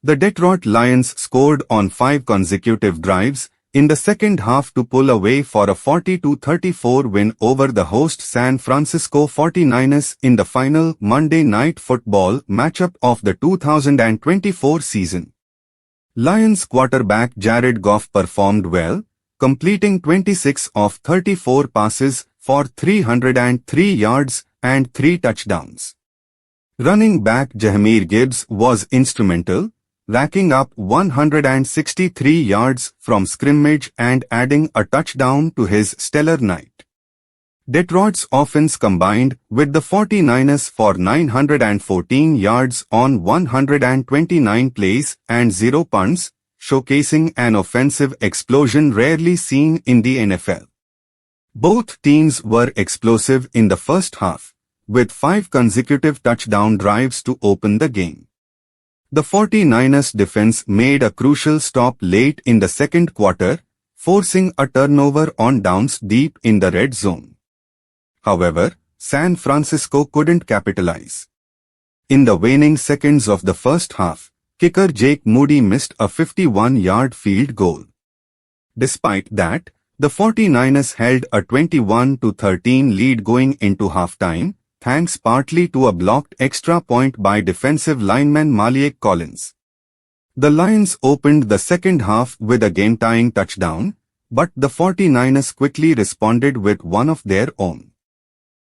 The Detroit Lions scored on 5 consecutive drives in the second half to pull away for a 40-34 win over the host San Francisco 49ers in the final Monday Night Football matchup of the 2024 season. Lions quarterback Jared Goff performed well, completing 26 of 34 passes for 303 yards and 3 touchdowns. Running back Jahmyr Gibbs was instrumental, racking up 163 yards from scrimmage and adding a touchdown to his stellar night. Detroit's offense combined with the 49ers for 914 yards on 129 plays and 0 punts, showcasing an offensive explosion rarely seen in the NFL. Both teams were explosive in the first half, with 5 consecutive touchdown drives to open the game. The 49ers defense made a crucial stop late in the second quarter, forcing a turnover on downs deep in the red zone. However, San Francisco couldn't capitalize. In the waning seconds of the first half, kicker Jake Moody missed a 51-yard field goal. Despite that, the 49ers held a 21-13 lead going into halftime, thanks partly to a blocked extra point by defensive lineman Maliek Collins. The Lions opened the second half with a game-tying touchdown, but the 49ers quickly responded with one of their own.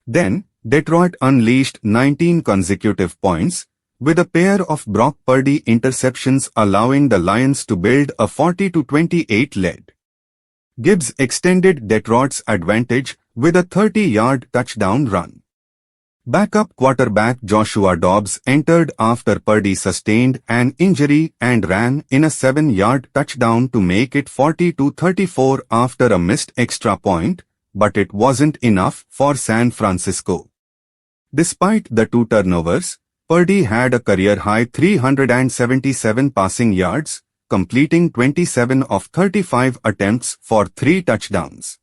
Then, Detroit unleashed 19 consecutive points, with a pair of Brock Purdy interceptions allowing the Lions to build a 40-28 lead. Gibbs extended Detroit's advantage with a 30-yard touchdown run. Backup quarterback Joshua Dobbs entered after Purdy sustained an injury and ran in a 7-yard touchdown to make it 40-34 after a missed extra point, but it wasn't enough for San Francisco. Despite the 2 turnovers, Purdy had a career-high 377 passing yards, completing 27 of 35 attempts for 3 touchdowns.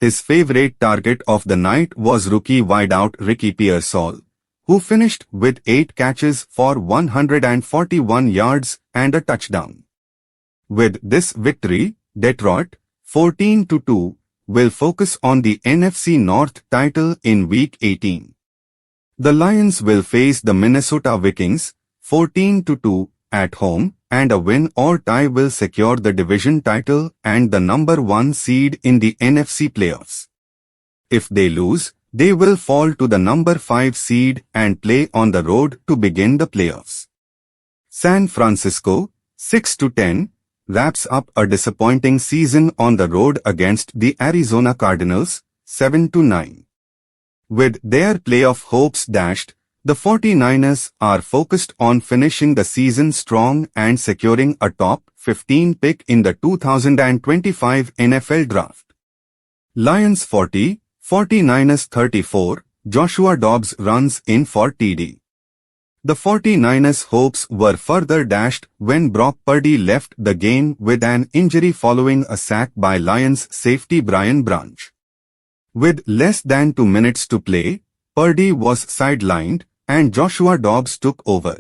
His favorite target of the night was rookie wideout Ricky Pearsall, who finished with 8 catches for 141 yards and a touchdown. With this victory, Detroit, 14-2, will focus on the NFC North title in Week 18. The Lions will face the Minnesota Vikings, 14-2, at home, and a win or tie will secure the division title and the number 1 seed in the NFC playoffs. If they lose, they will fall to the number 5 seed and play on the road to begin the playoffs. San Francisco, 6-10, wraps up a disappointing season on the road against the Arizona Cardinals, 7-9. With their playoff hopes dashed, the 49ers are focused on finishing the season strong and securing a top 15 pick in the 2025 NFL Draft. Lions 40, 49ers 34, Joshua Dobbs runs in for TD. The 49ers' hopes were further dashed when Brock Purdy left the game with an injury following a sack by Lions safety Brian Branch. With less than 2 minutes to play, Purdy was sidelined, and Joshua Dobbs took over.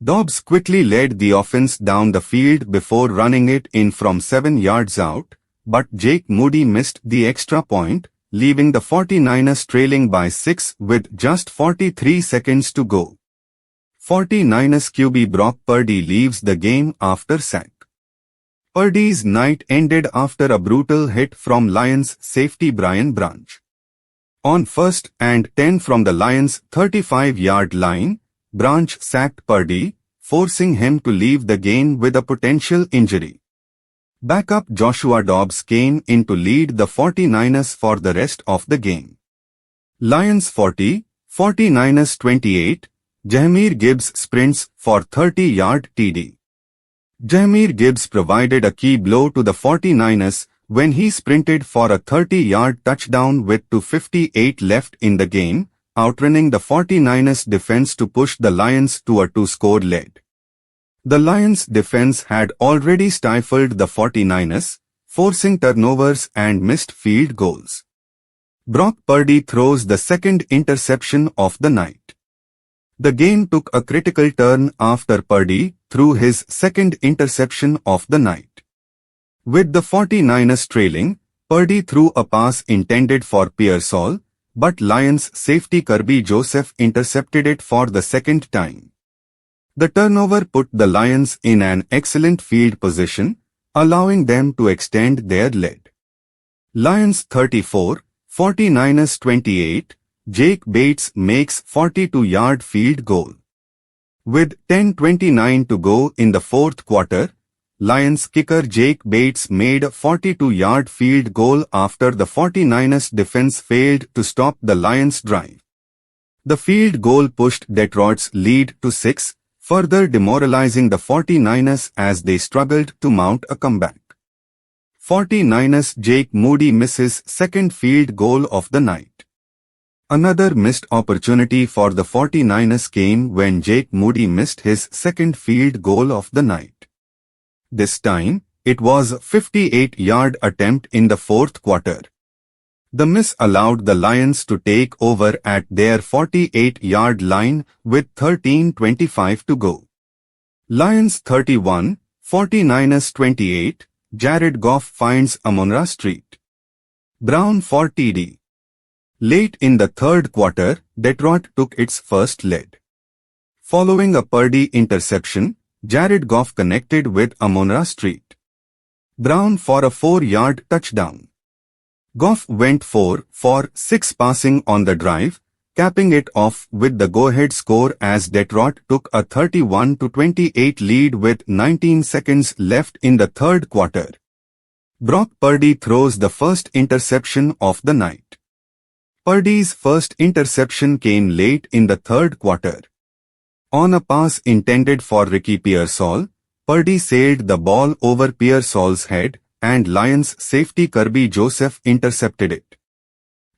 Dobbs quickly led the offense down the field before running it in from 7 yards out, but Jake Moody missed the extra point, leaving the 49ers trailing by 6 with just 43 seconds to go. 49ers QB Brock Purdy leaves the game after sack. Purdy's night ended after a brutal hit from Lions safety Brian Branch. On 1st and 10 from the Lions' 35-yard line, Branch sacked Purdy, forcing him to leave the game with a potential injury. Backup Joshua Dobbs came in to lead the 49ers for the rest of the game. Lions 40, 49ers 28, Jahmyr Gibbs sprints for 30-yard TD. Jahmyr Gibbs provided a key blow to the 49ers when he sprinted for a 30-yard touchdown with 2:58 left in the game, outrunning the 49ers defense to push the Lions to a 2-score lead. The Lions defense had already stifled the 49ers, forcing turnovers and missed field goals. Brock Purdy throws the second interception of the night. The game took a critical turn after Purdy threw his second interception of the night. With the 49ers trailing, Purdy threw a pass intended for Pearsall, but Lions safety Kirby Joseph intercepted it for the second time. The turnover put the Lions in an excellent field position, allowing them to extend their lead. Lions 34, 49ers 28, Jake Bates makes 42-yard field goal. With 10:29 to go in the fourth quarter, Lions kicker Jake Bates made a 42-yard field goal after the 49ers defense failed to stop the Lions' drive. The field goal pushed Detroit's lead to 6, further demoralizing the 49ers as they struggled to mount a comeback. 49ers Jake Moody misses second field goal of the night. Another missed opportunity for the 49ers came when Jake Moody missed his second field goal of the night. This time, it was a 58-yard attempt in the fourth quarter. The miss allowed the Lions to take over at their 48-yard line with 13:25 to go. Lions 31, 49ers 28, Jared Goff finds Amon-Ra Street. Brown for TD. Late in the third quarter, Detroit took its first lead. Following a Purdy interception, Jared Goff connected with Amon-Ra Street. Brown for a 4-yard touchdown. Goff went 4 for 6 passing on the drive, capping it off with the go-ahead score as Detroit took a 31-28 lead with 19 seconds left in the third quarter. Brock Purdy throws the first interception of the night. Purdy's first interception came late in the third quarter. On a pass intended for Ricky Pearsall, Purdy sailed the ball over Pearsall's head, and Lions safety Kirby Joseph intercepted it.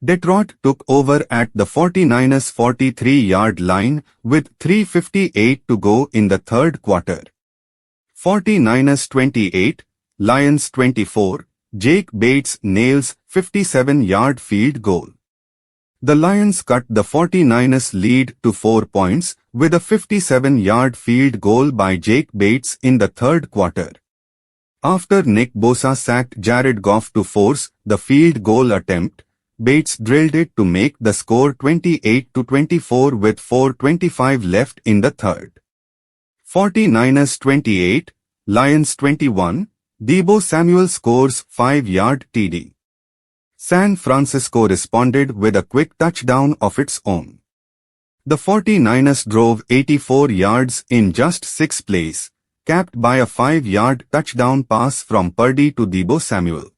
Detroit took over at the 49ers' 43-yard line with 3:58 to go in the third quarter. 49ers 28, Lions 24, Jake Bates nails 57-yard field goal. The Lions cut the 49ers lead to 4 points with a 57-yard field goal by Jake Bates in the third quarter. After Nick Bosa sacked Jared Goff to force the field goal attempt, Bates drilled it to make the score 28-24 with 4:25 left in the third. 49ers 28, Lions 21, Deebo Samuel scores 5-yard TD. San Francisco responded with a quick touchdown of its own. The 49ers drove 84 yards in just 6 plays, capped by a 5-yard touchdown pass from Purdy to Deebo Samuel.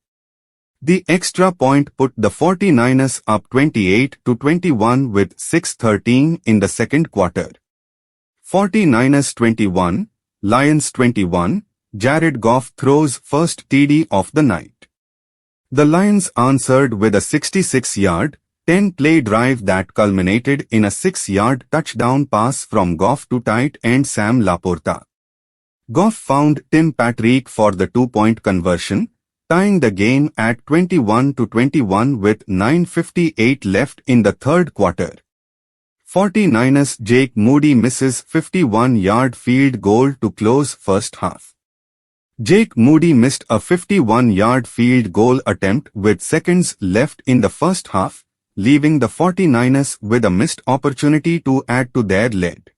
The extra point put the 49ers up 28-21 with 6:13 in the second quarter. 49ers 21, Lions 21, Jared Goff throws first TD of the night. The Lions answered with a 66-yard, 10-play drive that culminated in a 6-yard touchdown pass from Goff to tight end Sam Laporta. Goff found Tim Patrick for the 2-point conversion, tying the game at 21-21 with 9:58 left in the third quarter. 49ers Jake Moody misses 51-yard field goal to close first half. Jake Moody missed a 51-yard field goal attempt with seconds left in the first half, leaving the 49ers with a missed opportunity to add to their lead.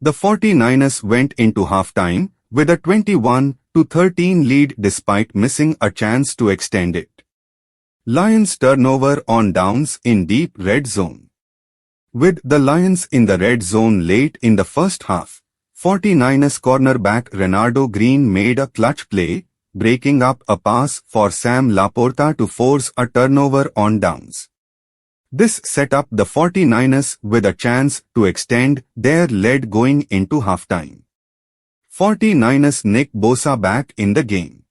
The 49ers went into halftime with a 21-13 lead despite missing a chance to extend it. Lions turnover on downs in deep red zone. With the Lions in the red zone late in the first half, 49ers cornerback Renardo Green made a clutch play, breaking up a pass for Sam Laporta to force a turnover on downs. This set up the 49ers with a chance to extend their lead going into halftime. 49ers Nick Bosa back in the game.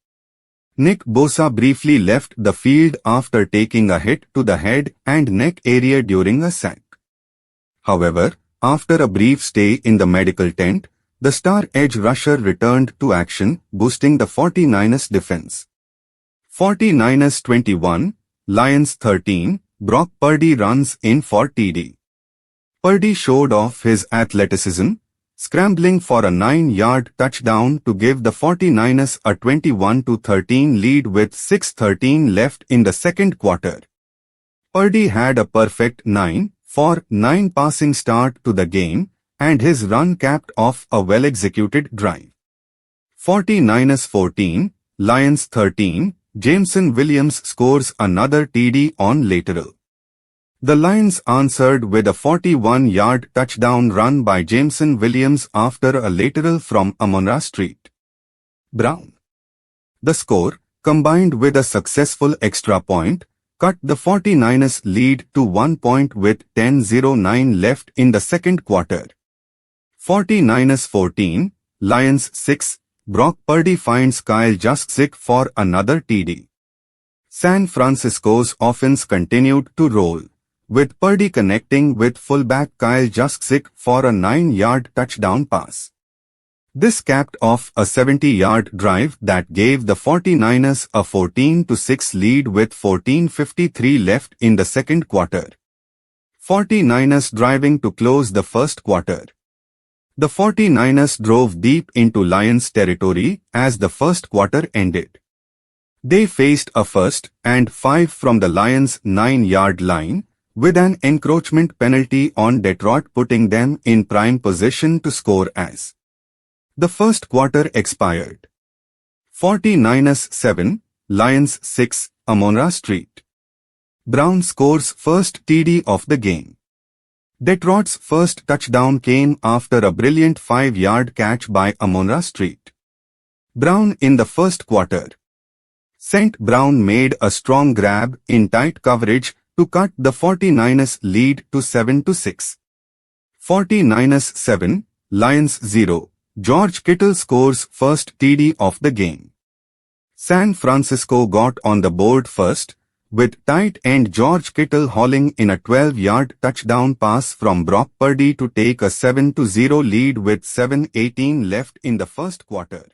Nick Bosa briefly left the field after taking a hit to the head and neck area during a sack. However, after a brief stay in the medical tent, the star edge rusher returned to action, boosting the 49ers defense. 49ers 21, Lions 13, Brock Purdy runs in for TD. Purdy showed off his athleticism, scrambling for a 9-yard touchdown to give the 49ers a 21-13 lead with 6:13 left in the second quarter. Purdy had a perfect 9-for-9 passing start to the game, and his run capped off a well-executed drive. 49ers 14, Lions 13, Jameson Williams scores another TD on lateral. The Lions answered with a 41-yard touchdown run by Jameson Williams after a lateral from Amon-Ra St. Brown. The score, combined with a successful extra point, cut the 49ers lead to 1 point with 10:09 left in the second quarter. 49ers 14, Lions 6, Brock Purdy finds Kyle Juszczyk for another TD. San Francisco's offense continued to roll, with Purdy connecting with fullback Kyle Juszczyk for a 9-yard touchdown pass. This capped off a 70-yard drive that gave the 49ers a 14-6 lead with 14:53 left in the second quarter. 49ers driving to close the first quarter. The 49ers drove deep into Lions territory as the first quarter ended. They faced a 1st and 5 from the Lions' 9-yard line, with an encroachment penalty on Detroit putting them in prime position to score as the first quarter expired. 49ers 7, Lions 6, Amon-Ra St. Brown scores first TD of the game. Detroit's first touchdown came after a brilliant 5-yard catch by Amon-Ra St. Brown in the first quarter. St. Brown made a strong grab in tight coverage to cut the 49ers lead to 7-6. 49ers 7, Lions 0, George Kittle scores first TD of the game. San Francisco got on the board first, with tight end George Kittle hauling in a 12-yard touchdown pass from Brock Purdy to take a 7-0 lead with 7:18 left in the first quarter.